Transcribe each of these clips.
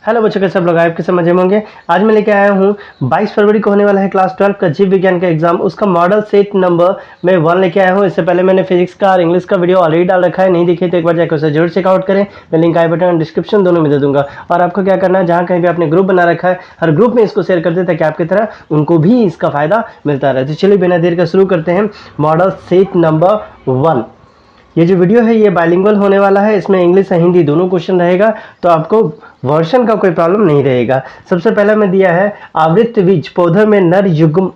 Hello बच्चों, कैसे सब लोग आपके समझ में होंगे। आज मैं लेके आया हूँ 22 फरवरी को होने वाला है क्लास 12 का जीव विज्ञान का एग्जाम, उसका मॉडल सेट नंबर मैं 1 लेके आया हूँ। इससे पहले मैंने फिजिक्स का और इंग्लिश का वीडियो ऑलरेडी डाल रखा है, नहीं दिखे तो एक बार जाकर उसे जरूर चेकआउट करें। मैं लिंक आई बटन और डिस्क्रिप्शन दोनों में दे दूंगा। और आपको क्या करना है, जहाँ कहीं भी आपने ग्रुप बना रखा है हर ग्रुप में इसको शेयर कर दे ताकि आपकी तरह उनको भी इसका फायदा मिलता रहे। तो चलिए बिना देर का शुरू करते हैं मॉडल सेट नंबर 1। ये जो वीडियो है ये बाइलिंगुअल होने वाला है, इसमें इंग्लिश और हिंदी दोनों क्वेश्चन रहेगा, तो आपको वर्षन का कोई प्रॉब्लम नहीं रहेगा। सबसे पहला मैं दिया है आवृत्त बीज पौधों में नर युग्म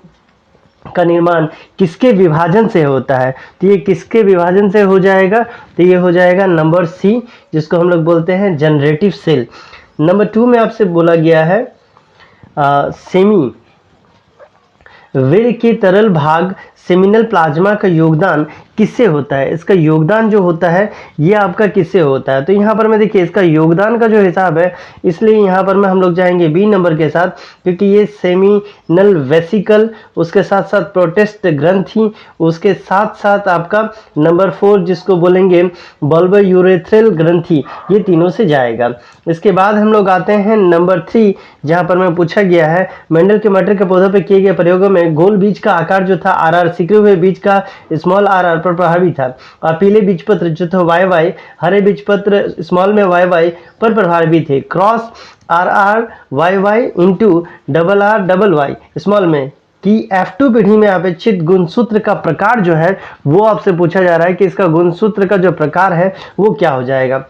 का निर्माण किसके विभाजन से होता है। तो ये किसके विभाजन से हो जाएगा, तो ये हो जाएगा नंबर सी, जिसको हम लोग बोलते हैं जनरेटिव सेल। नंबर 2 में आपसे बोला गया है सेमी वीर के तरल भाग सेमिनल प्लाज्मा का योगदान किससे होता है। इसका योगदान जो होता है ये आपका किससे होता है। तो यहाँ पर मैं देखिए इसका योगदान का जो हिसाब है, इसलिए यहाँ पर मैं हम लोग जाएंगे बी नंबर के साथ, क्योंकि ये सेमिनल वेसिकल, उसके साथ साथ प्रोटेस्ट ग्रंथि, उसके साथ साथ आपका नंबर 4 जिसको बोलेंगे बल्ब यूरेथ्रल ग्रंथि, ये तीनों से जाएगा। इसके बाद हम लोग आते हैं नंबर 3, जहाँ पर मैं पूछा गया है मेंडल के मटर के पौधों पर किए गए प्रयोगों में गोल बीज का आकार जो था आर सिकरे हुए बीज का स्मॉल आर पर प्रभावी था, और पीले बीजपत्र जो था वाई, हरे बीजपत्र स्मॉल में वाई पर प्रभावी थे। Cross R Y into double Y small में कि F2 पीढ़ी में अपेक्षित गुणसूत्र का प्रकार जो है वो आपसे पूछा जा रहा है कि इसका गुणसूत्र का जो प्रकार है वो क्या हो जाएगा।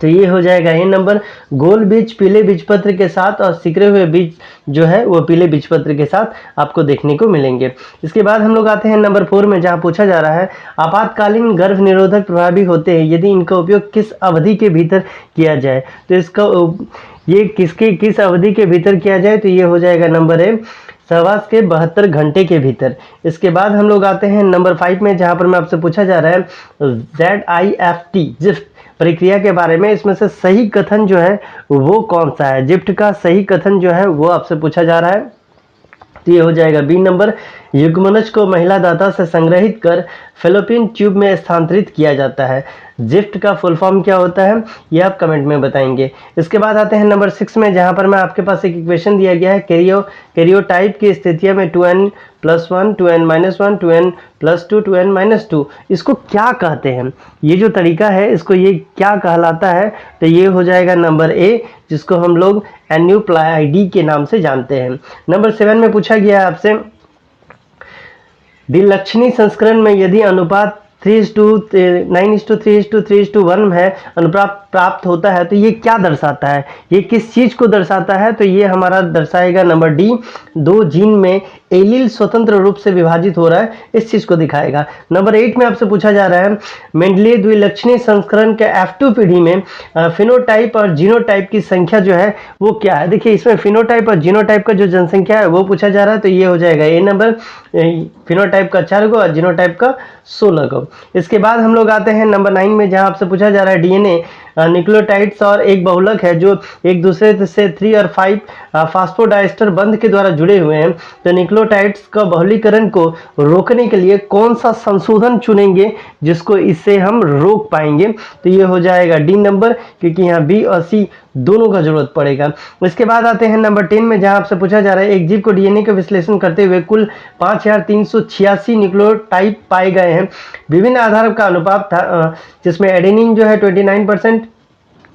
तो ये हो जाएगा ए नंबर, गोल बीज पीले बीजपत्र के साथ और सिकरे हुए बीज जो है वो पीले बीजपत्र के साथ आपको देखने को मिलेंगे। इसके बाद हम लोग आते हैं नंबर 4 में, जहाँ पूछा जा रहा है आपातकालीन गर्भ निरोधक प्रभावी होते हैं यदि इनका उपयोग किस अवधि के भीतर किया जाए। तो इसका ये किस अवधि के भीतर किया जाए, तो ये हो जाएगा नंबर ए सहवास के 72 घंटे के भीतर। इसके बाद हम लोग आते हैं नंबर 5 में, जहाँ पर मैं आपसे पूछा जा रहा है ZIFT जिफ्ट प्रक्रिया के बारे में, इसमें से सही कथन जो है वो कौन सा है। जिफ्ट का सही कथन जो है वो आपसे पूछा जा रहा है, तो ये हो जाएगा बी नंबर, युग्मनज को महिला दाता से संग्रहित कर फेलोपियन ट्यूब में स्थानांतरित किया जाता है। जिफ्ट का फुल फॉर्म क्या होता है ये आप कमेंट में बताएंगे। इसके बाद आते हैं नंबर 6 में, जहां पर मैं आपके पास एक इक्वेशन दिया गया है कैरियोटाइप की स्थितियों में 2n+1 2n-1 2n+2 2n-2, इसको क्या कहते हैं, ये जो तरीका है इसको ये क्या कहलाता है। तो ये हो जाएगा नंबर ए, जिसको हम लोग एन्यूप्लाइडी के नाम से जानते हैं। नंबर 7 में पूछा गया है आपसे द्विलक्षणी संस्करण में यदि अनुपात 3:9:3:3:1 है अनुपात प्राप्त होता है तो ये क्या दर्शाता है, ये किस चीज को दर्शाता है। तो ये हमारा दर्शाएगा नंबर डी, 2 जीन में एलील स्वतंत्र रूप से विभाजित हो रहा है, इस चीज को दिखाएगा। नंबर 8 में आपसे पूछा जा रहा है मेंडलीय द्विलक्षणी संस्करण के F2 पीढ़ी में फिनोटाइप और जीनोटाइप की संख्या जो है वो क्या है। देखिए इसमें फिनोटाइप और जीनोटाइप का जो जनसंख्या है वो पूछा जा रहा है, तो ये हो जाएगा ए नंबर, फिनोटाइप का 4 गो और जीनोटाइप का 16 गो। इसके बाद हम लोग आते हैं नंबर 9 में, जहां आपसे पूछा जा रहा है डीएनए न्यूक्लियोटाइड्स और एक बहुलक है जो एक दूसरे से 3 और 5 फास्फोडाइस्टर बंध के द्वारा जुड़े हुए हैं। तो न्यूक्लियोटाइड्स का बहुलीकरण को रोकने के लिए कौन सा संशोधन चुनेंगे जिसको इससे हम रोक पाएंगे। तो ये हो जाएगा डी नंबर, क्योंकि यहाँ बी और सी दोनों का जरूरत पड़ेगा। इसके बाद आते हैं नंबर 10 में, जहां आपसे पूछा जा रहा है एक जीव को डीएनए का विश्लेषण करते हुए कुल 5386 न्यूक्लियोटाइड पाए गए हैं। विभिन्न आधार का अनुपात था, जिसमें एडेनिन जो है 29%,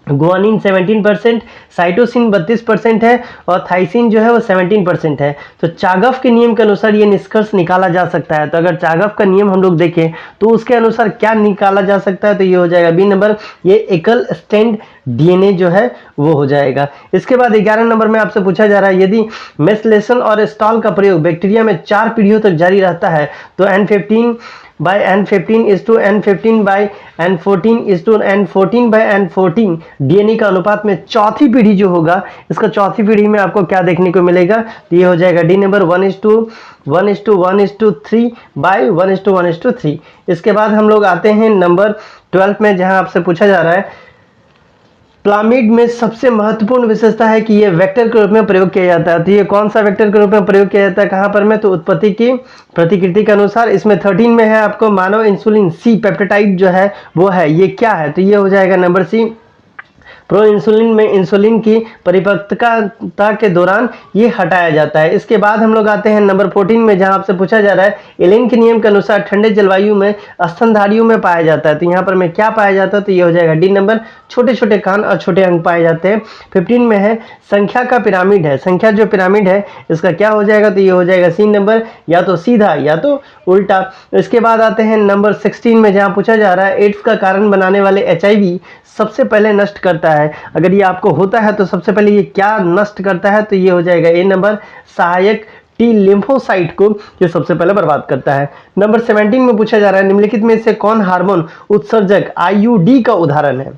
गुआनिन 17%, साइटोसिन 32% है और थाइसिन जो है वो 17% है। तो चागफ के नियम के अनुसार ये निष्कर्ष निकाला जा सकता है। तो अगर चागफ का नियम हम लोग देखें तो उसके अनुसार क्या निकाला जा सकता है, तो ये हो जाएगा बी नंबर, ये एकल स्टैंड डीएनए जो है वो हो जाएगा। इसके बाद 11 नंबर में आपसे पूछा जा रहा है यदि मेस्लेशन और स्टॉल का प्रयोग बैक्टीरिया में 4 पीढ़ियों तक जारी रहता है तो N15/N15/N14/N14 डीएनए का अनुपात में चौथी पीढ़ी जो होगा, इसका चौथी पीढ़ी में आपको क्या देखने को मिलेगा, तो ये हो जाएगा डी नंबर 1:1:1:3/1:1:3। इसके बाद हम लोग आते हैं नंबर 12 में, जहां आपसे पूछा जा रहा है प्लामिड में सबसे महत्वपूर्ण विशेषता है कि ये वेक्टर के रूप में प्रयोग किया जाता है। तो ये कौन सा वेक्टर के रूप में प्रयोग किया जाता है, कहां पर में, तो उत्पत्ति की प्रतिकृति के अनुसार। इसमें 13 में है आपको मानव इंसुलिन सी पेप्टाइड जो है वो है, ये क्या है, तो ये हो जाएगा नंबर सी प्रो इंसुलिन में इंसुलिन की परिपक्वता के दौरान ये हटाया जाता है। इसके बाद हम लोग आते हैं नंबर 14 में, जहां आपसे पूछा जा रहा है एलेन के नियम के अनुसार ठंडे जलवायु में स्तनधारियों में पाया जाता है। तो यहाँ पर में क्या पाया जाता है, तो ये हो जाएगा डी नंबर, छोटे छोटे कान और छोटे अंग पाए जाते हैं। 15 में है संख्या का पिरामिड है, संख्या जो पिरामिड है इसका क्या हो जाएगा, तो ये हो जाएगा सी नंबर, या तो सीधा या तो उल्टा। इसके बाद आते हैं नंबर 16 में, जहां पूछा जा रहा है एड्स का कारण बनाने वाले HIV सबसे पहले नष्ट करता है। अगर ये आपको होता है तो सबसे पहले ये क्या नष्ट करता है, तो ये हो जाएगा ए नंबर, सहायक टी लिम्फोसाइट को ये सबसे पहले बर्बाद करता है। नंबर 17 में पूछा जा रहा है निम्नलिखित में से कौन हार्मोन उत्सर्जक IUD का उदाहरण है।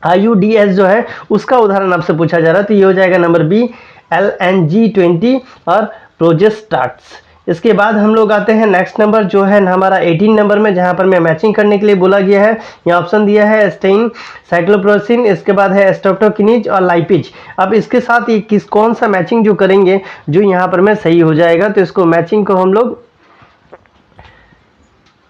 IUDs जो है उसका उदाहरण आपसे पूछा जा रहा है, तो ये हो जाएगा नंबर बी, LNG20 और प्रोजेस्टाट्स। इसके बाद हम लोग आते हैं नेक्स्ट नंबर जो है हमारा 18 नंबर में, जहां पर मैं मैचिंग करने के लिए बोला गया है। यहाँ ऑप्शन दिया है स्टेइन, साइक्लोप्रोसिन, इसके बाद है स्ट्रेप्टोकिनीज और लाइपिज। अब इसके साथ ये कौन सा मैचिंग जो करेंगे जो यहाँ पर में सही हो जाएगा, तो इसको मैचिंग को हम लोग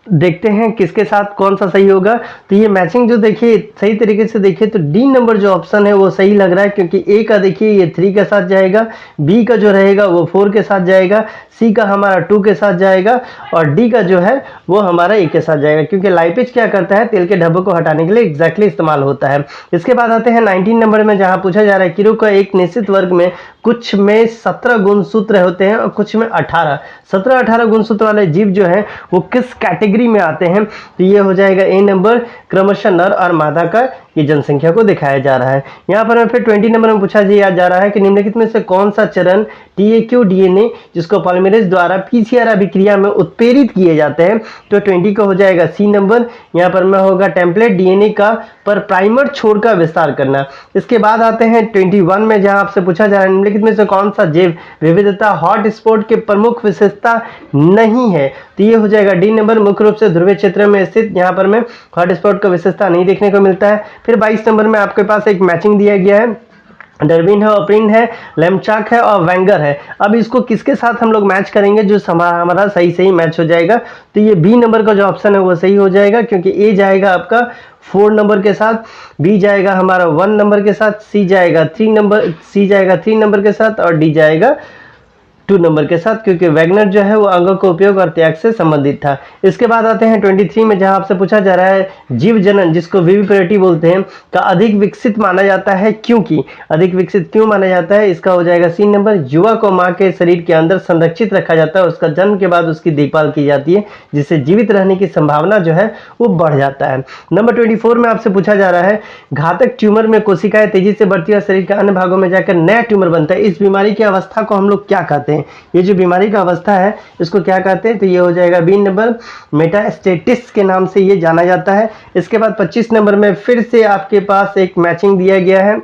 देखते हैं किसके साथ कौन सा सही होगा। तो ये मैचिंग जो देखिए सही तरीके से देखिए तो डी नंबर जो ऑप्शन है वो सही लग रहा है, क्योंकि ए का देखिए ये 3 के साथ जाएगा, बी का जो रहेगा वो 4 के साथ जाएगा, सी का हमारा 2 के साथ जाएगा और डी का जो है वो हमारा 1 के साथ जाएगा, क्योंकि लाइपेज क्या करता है, तेल के धब्बों को हटाने के लिए एग्जैक्टली इस्तेमाल होता है। इसके बाद आते हैं 19 नंबर में, जहां पूछा जा रहा है कीड़ों का एक निश्चित वर्ग में कुछ में 17 गुणसूत्र होते हैं और कुछ में 18। 17-18 गुणसूत्र वाले जीव जो है वो किस कैटेगरी में आते हैं, तो ये हो जाएगा ए नंबर, क्रमशः नर और मादा का ये जनसंख्या को दिखाया जा रहा है। यहाँ पर फिर 20 नंबर में पूछा जा रहा है कि निम्नलिखित में से कौन सा चरण TAQ DNA जिसको पॉलीमरेज द्वारा PCR अभिक्रिया में उत्प्रेरित किए जाते हैं, तो 20 का हो जाएगा सी नंबर। यहाँ पर में होगा टेम्पलेट DNA का पर प्राइमर छोर का विस्तार करना। इसके बाद आते हैं 21 में, जहां आपसे पूछा जा रहा है निम्नलिखित में से कौन सा जैव विविधता हॉट स्पॉट के प्रमुख विशेषता नहीं है, तो ये हो जाएगा डी नंबर, मुख्य रूप से ध्रुवीय क्षेत्र में स्थित यहाँ पर में हॉट स्पॉट का विशेषता नहीं देखने को मिलता है। फिर 22 नंबर में आपके पास एक मैचिंग दिया गया है, डरबिन है, ओप्रिन है, लेमचाक है और वेंगर है। अब इसको किसके साथ हम लोग मैच करेंगे जो हमारा सही मैच हो जाएगा, तो ये बी नंबर का जो ऑप्शन है वो सही हो जाएगा, क्योंकि ए जाएगा आपका 4 नंबर के साथ, बी जाएगा हमारा 1 नंबर के साथ, सी जाएगा 3 नंबर के साथ और डी जाएगा 2 नंबर के साथ, क्योंकि वैगनर जो है वो अंगों का उपयोग और त्याग से संबंधित था। इसके बाद आते हैं 23 में, जहां आपसे पूछा जा रहा है जीव जनन जिसको विविपेरिटी बोलते हैं का अधिक विकसित माना जाता है, क्योंकि अधिक विकसित क्यों माना जाता है, इसका हो जाएगा सी नंबर, युवा को मां के शरीर के अंदर संरक्षित रखा जाता है और उसका जन्म के बाद उसकी देखभाल की जाती है, जिससे जीवित रहने की संभावना जो है वो बढ़ जाता है। नंबर 24 में आपसे पूछा जा रहा है घातक ट्यूमर में कोशिकाएं तेजी से बढ़ती है और शरीर के अन्य भागों में जाकर नया ट्यूमर बनता है, इस बीमारी की अवस्था को हम लोग क्या कहते हैं, ये जो बीमारी का अवस्था है इसको क्या कहते हैं, तो ये हो जाएगा बी नंबर, मेटास्टेटिस के नाम से ये जाना जाता है। इसके बाद 25 नंबर में फिर से आपके पास एक मैचिंग दिया गया है,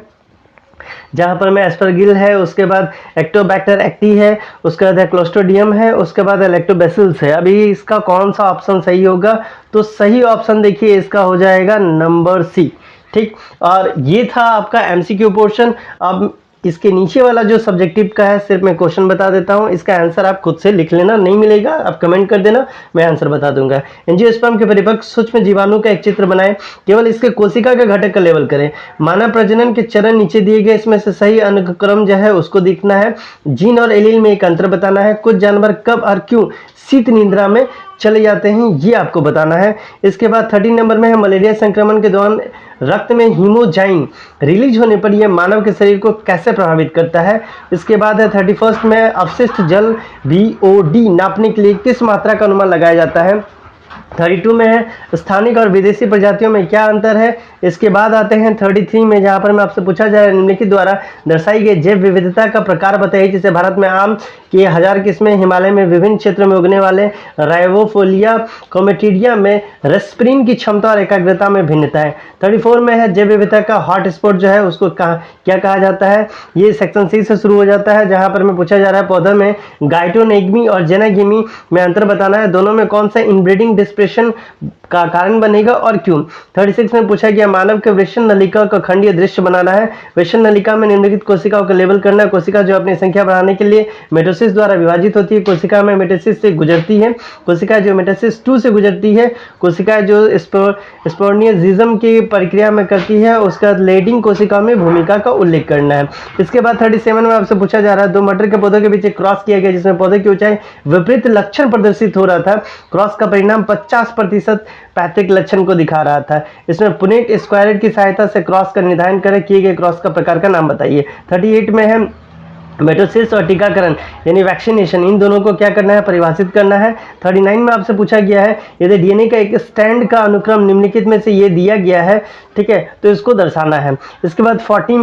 जहां पर में एस्परगिल है, उसके बाद एक्टोबैक्टर एक्टी है, उसके बाद क्लोस्ट्रिडियम है, उसके बाद लैक्टोबैसिलस है। अभी इसका कौन सा ऑप्शन सही होगा, तो सही ऑप्शन देखिए इसका हो जाएगा नंबर सी। ठीक, और ये था आपका MCQ पोर्शन। अब इसके नीचे वाला जो सब्जेक्टिव का है सिर्फ मैं क्वेश्चन बता देता हूं, इसका आंसर आप खुद से लिख लेना, नहीं मिलेगा आप कमेंट कर देना, मैं आंसर बता दूंगा। एंजियोस्पर्म के परिपक्व सूक्ष्म जीवाणु का एक चित्र बनाएं, केवल इसके कोशिका के घटक का लेवल करें। मानव प्रजनन के चरण नीचे दिए गए, इसमें से सही अनुक्रम जो है उसको देखना है। जीन और एलील में एक अंतर बताना है। कुछ जानवर कब और क्यों शीत निद्रा में चले जाते हैं ये आपको बताना है। इसके बाद 13 नंबर में है मलेरिया संक्रमण के दौरान रक्त में हीमोजाइन रिलीज होने पर यह मानव के शरीर को कैसे प्रभावित करता है। इसके बाद है 31 में अपशिष्ट जल BOD नापने के लिए किस मात्रा का अनुमान लगाया जाता है। 32 में है स्थानिक और विदेशी प्रजातियों में क्या अंतर है। इसके बाद आते हैं 33 में, जहां पर मैं आपसे पूछा जा रहा है निम्नलिखित द्वारा दर्शाई गई जैव विविधता का प्रकार बताइए, जिसे भारत में आम की 1000 किस्में, हिमालय में विभिन्न क्षेत्रों में उगने वाले राइवोफोलिया कॉमेटिडिया में रेस्पिरिन की क्षमता और एकाग्रता में भिन्नता है। 34 में है जैव विविधता का हॉट स्पॉट जो है उसको क्या कहा जाता है। ये सेक्शन सी से शुरू हो जाता है, जहां पर मैं पूछा जा रहा है पौधों में गाइटोनेगमी और जेनागिमी में अंतर बताना है। दोनों में कौन सा इनब्रीडिंग डिस्प्रेशन का कारण बनेगा और क्यों। 36 में पूछा गया मानव के वृषण नलिका का खंडीय दृश्य बनाना है। वृषण नलिका में निम्नलिखित कोशिकाओं का लेबल करना है। कोशिका जो अपनी संख्या बढ़ाने के लिए मेटोसिस द्वारा विभाजित होती है, कोशिका में मेटासिस से गुजरती है, कोशिका जो मेटासिस 2 से गुजरती है, कोशिका जो स्पोर्नियजिज्म की प्रक्रिया में करती है, उसका लेडिंग कोशिका में भूमिका का उल्लेख करना है। इसके बाद 37 में आपसे पूछा जा रहा है दो मटर के पौधों के बीच एक क्रॉस किया गया जिसमें पौधे की ऊंचाई विपरीत लक्षण प्रदर्शित हो रहा था। क्रॉस का परिणाम 50% पैतृक लक्षण को दिखा रहा था। इसमें पुनेट स्क्वायरेट की सहायता से क्रॉस का निर्धारण करें, किए गए क्रॉस का प्रकार का नाम बताइए। 38 में है मेटोसिस और टीकाकरण यानी वैक्सीनेशन, इन दोनों को क्या करना है, परिभाषित करना है। 39 में आपसे पूछा गया है यदि डीएनए का एक स्ट्रैंड का अनुक्रम निम्नलिखित में से ये दिया गया है, ठीक है, तो इसको दर्शाना है। इसके बाद 40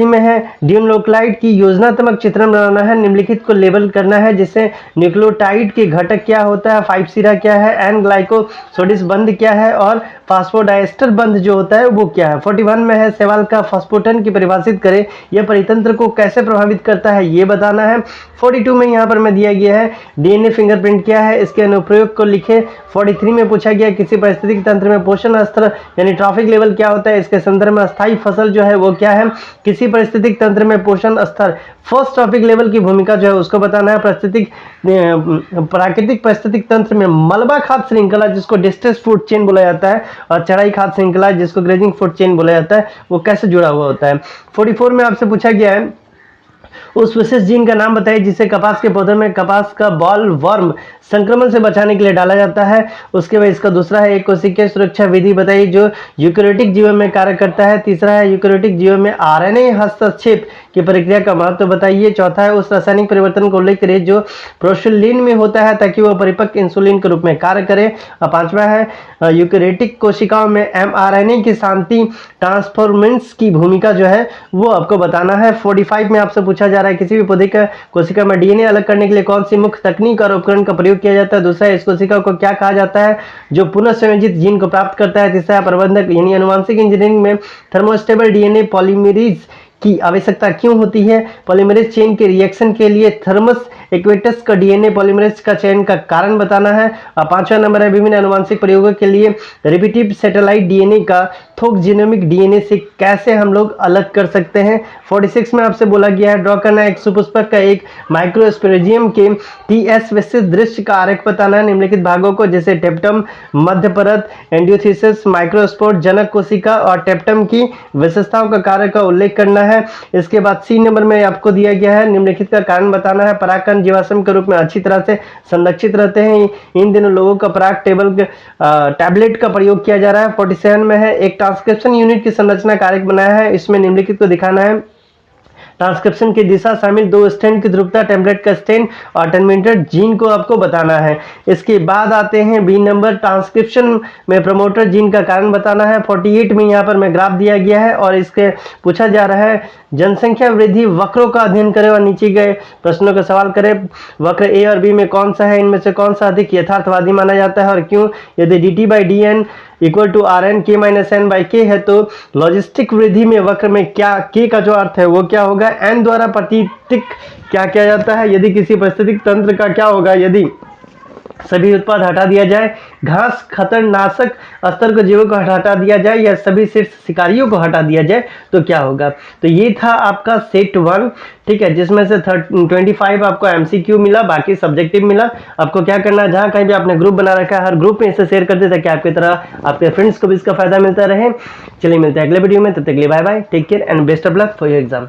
में है डिनोक्लाइड की योजनात्मक चित्रण बनाना है, निम्नलिखित को लेबल करना है जिससे न्यूक्लियोटाइड के घटक क्या होता है, 5 सीरा क्या है, एन ग्लाइकोसोडिस बंध क्या है और फास्फोडाइस्टर बंध जो होता है वो क्या है। 41 में है सवाल का फास्फोटन की परिभाषित करें, यह परितंत्र को कैसे प्रभावित करता है ये बताना है। 42 में यहाँ पर मैं दिया गया है डीएनए फिंगरप्रिंट क्या है, इसके अनुप्रयोग को लिखे। 43 में पूछा गया किसी पारिस्थितिक तंत्र में पोषण स्तर यानी ट्रॉफिक लेवल क्या होता है, इसके संदर्भ में अस्थायी फसल जो है वो क्या है। किसी परिस्थितिक तंत्र में पोषण स्तर फर्स्ट ट्रॉफिक लेवल की भूमिका जो है उसको बताना है। प्राकृतिक परिस्थितिक तंत्र में मलबा खाद्य श्रृंखला जिसको डिस्ट्रेस फूड चेन बोला जाता है और चढ़ाई खाद्य श्रृंखला जिसको ग्रेजिंग फूड चेन बोला जाता है वो कैसे जुड़ा हुआ होता है। 44 में आपसे पूछा गया है उस विशेष जीन का नाम बताइए जिसे कपास के पौधे में कपास का बॉल वर्म संक्रमण से बचाने के लिए डाला जाता है। उसके बाद इसका दूसरा है एक कोशिकीय सुरक्षा विधि बताइए जो यूकेरियोटिक जीवन में कार्य करता है। तीसरा है यूकेरियोटिक जीवन में आरएनए हस्तक्षेप की प्रक्रिया का महत्व बताइए। चौथा है उस रासायनिक परिवर्तन को उल्लेख करिए जो प्रोशुलिन में होता है ताकि वह परिपक्व इंसुलिन के रूप में कार्य करे। और पांचवा है यूकेरियोटिक कोशिकाओं में एमआरएनए की शांति ट्रांसफॉर्मेंट्स की भूमिका जो है वो आपको बताना है। 45 में आपसे पूछा जा रहा है किसी भी पौधे का कोशिका में डीएनए अलग करने के लिए कौन सी मुख्य तकनीक और उपकरण का प्रयोग किया जाता है। दूसरा है इस कोशिका को क्या कहा जाता है जो पुनः संयोजित जीन को प्राप्त करता है। तीसरा है प्रबंधक यानी अनुवांशिक इंजीनियरिंग में थर्मोस्टेबल डीएनए पॉलीमरेज की आवश्यकता क्यों होती है। पॉलीमरेज चेन के रिएक्शन के लिए थर्मस एक्वेटस का डीएनए पॉलीमरेज का चयन का कारण बताना है। और पांचवा नंबर है विभिन्न अनुवांशिक प्रयोगों के लिए रिपीटिव सैटेलाइट डीएनए का थोक जीनोमिक डीएनए से कैसे हम लोग अलग कर सकते हैं। 46 में आपसे बोला गया है ड्रॉ करना एक सुपुष्पक का एक माइक्रोस्पोरेजियम के टीएस विशिष्ट दृश्य का आरेख बताना है। निम्नलिखित भागों को जैसे टेप्टम, मध्य परत, एंडियोथीसिस, माइक्रोस्पोर, जनक कोशिका और टेप्टम की विशेषताओं का कार्य का उल्लेख करना है। इसके बाद सी नंबर में आपको दिया गया है निम्नलिखित का कारण बताना है। परागकण जीवाश्म के रूप में अच्छी तरह से संरक्षित रहते हैं। इन दिनों लोगों का पराग टैबलेट का प्रयोग किया जा रहा है। 47 में है एक ट्रांसक्रिप्शन यूनिट की संरचना कारक बनाया है। इसमें निम्नलिखित को दिखाना है ट्रांसक्रिप्शन की दिशा शामिल दो स्ट्रैंड की ध्रुवता, टेम्पलेट का स्ट्रैंड और टर्मिनेटर जीन को आपको बताना है। इसके बाद आते हैं बी नंबर ट्रांसक्रिप्शन में प्रमोटर जीन का कारण बताना है। 48 में यहाँ पर मैं ग्राफ दिया गया है और इसके पूछा जा रहा है जनसंख्या वृद्धि वक्रों का अध्ययन करें और नीचे गए प्रश्नों का सवाल करें। वक्र ए और बी में कौन सा है, इनमें से कौन सा अधिक यथार्थवादी माना जाता है और क्यों। यदि dt/dn equal to Rn k - n by k है तो लॉजिस्टिक वृद्धि में वक्र में क्या k का जो अर्थ है वो क्या होगा, n द्वारा प्रतिक क्या किया जाता है। यदि किसी पारिस्थितिक तंत्र का क्या होगा, यदि सभी उत्पाद हटा दिया जाए, घास खतरनाशक स्तर के जीवों को हटा दिया जाए या सभी शीर्ष शिकारियों को हटा दिया जाए तो क्या होगा। तो ये था आपका सेट 1, ठीक है, जिसमें से 25 आपको एमसीक्यू मिला, बाकी सब्जेक्टिव मिला। आपको क्या करना है, जहां कहीं भी आपने ग्रुप बना रखा है हर ग्रुप में इसे शेयर कर दे ताकि आपकी तरह आपके फ्रेंड्स को भी इसका फायदा मिलता रहे। चलिए मिलते हैं अगले वीडियो में, तब तक के लिए bye bye, take care and best of luck for your exam.